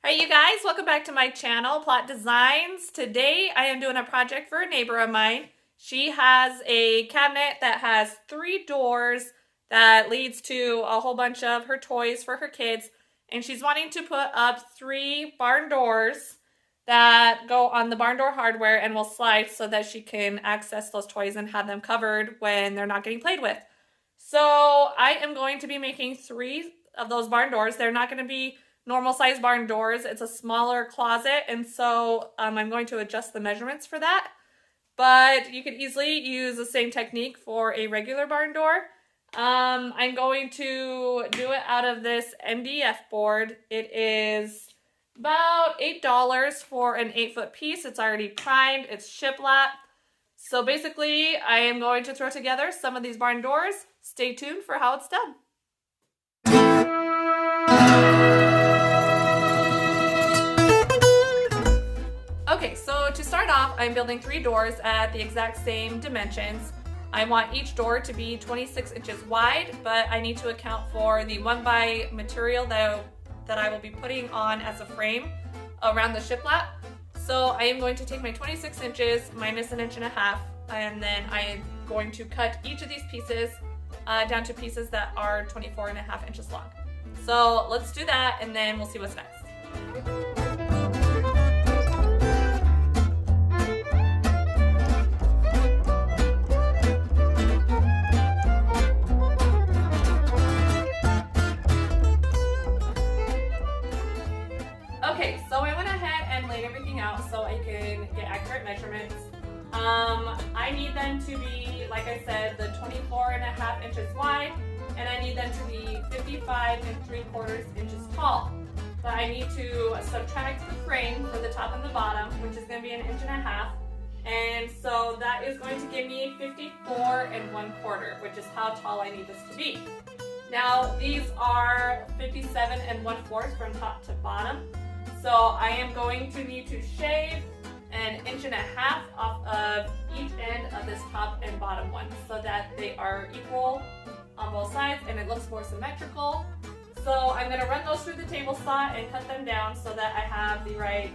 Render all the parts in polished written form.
Hey you guys, welcome back to my channel, Plot Designs. Today I am doing a project for a neighbor of mine. She has a cabinet that has 3 doors that leads to a whole bunch of her toys for her kids, and she's wanting to put up 3 barn doors that go on the barn door hardware and will slide so that she can access those toys and have them covered when they're not getting played with. So I am going to be making 3 of those barn doors. They're not going to be normal size barn doors. It's a smaller closet, and so I'm going to adjust the measurements for that. But you can easily use the same technique for a regular barn door. I'm going to do it out of this MDF board. It is about $8 for an 8-foot piece. It's already primed. It's shiplap. So basically, I am going to throw together some of these barn doors. Stay tuned for how it's done. Okay, so to start off, I'm building 3 doors at the exact same dimensions. I want each door to be 26 inches wide, but I need to account for the 1x material that I will be putting on as a frame around the shiplap. So I am going to take my 26 inches minus 1.5 inches, and then I am going to cut each of these pieces down to pieces that are 24.5 inches long. So let's do that, and then we'll see what's next. Okay, so I went ahead and laid everything out so I can get accurate measurements. I need them to be, like I said, the 24.5 inches wide, and I need them to be 55.75 inches tall. But I need to subtract the frame for the top and the bottom, which is going to be 1.5 inches, and so that is going to give me 54.25, which is how tall I need this to be. Now these are 57.25 from top to bottom. So I am going to need to shave 1.5 inches off of each end of this top and bottom one so that they are equal on both sides and it looks more symmetrical. So I'm going to run those through the table saw and cut them down so that I have the right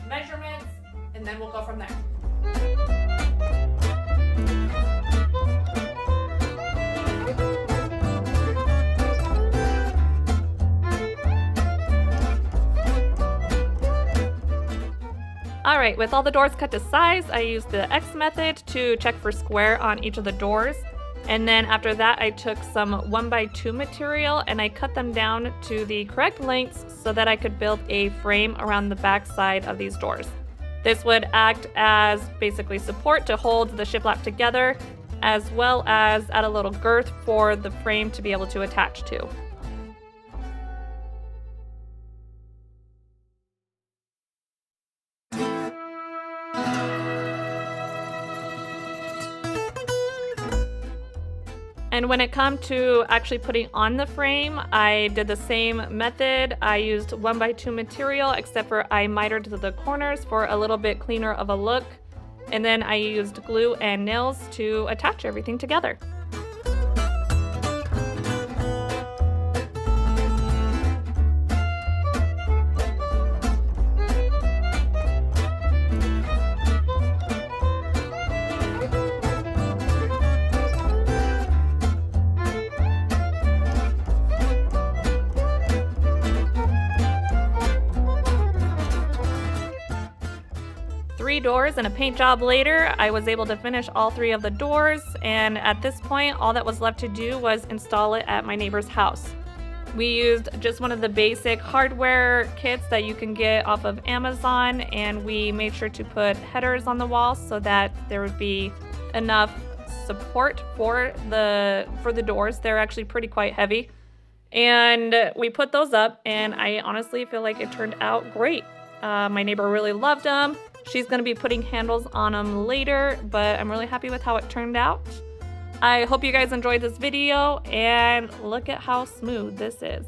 measurements, and then we'll go from there. Alright, with all the doors cut to size, I used the X method to check for square on each of the doors. And then after that, I took some 1x2 material and I cut them down to the correct lengths so that I could build a frame around the back side of these doors. This would act as basically support to hold the shiplap together, as well as add a little girth for the frame to be able to attach to. And when it comes to actually putting on the frame, I did the same method. I used 1x2 material, except for I mitered the corners for a little bit cleaner of a look. And then I used glue and nails to attach everything together. Doors and a paint job later, I was able to finish all 3 of the doors, and at this point all that was left to do was install it at my neighbor's house. We used just one of the basic hardware kits that you can get off of Amazon, and we made sure to put headers on the wall so that there would be enough support for the doors. They're actually quite heavy, and we put those up, and I honestly feel like it turned out great. My neighbor really loved them. She's going to be putting handles on them later, but I'm really happy with how it turned out. I hope you guys enjoyed this video, and look at how smooth this is.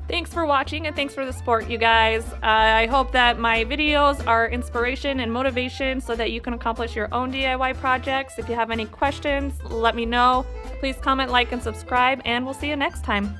Thanks for watching and thanks for the support, you guys. I hope that my videos are inspiration and motivation so that you can accomplish your own DIY projects. If you have any questions, let me know. Please comment, like, and subscribe, and we'll see you next time.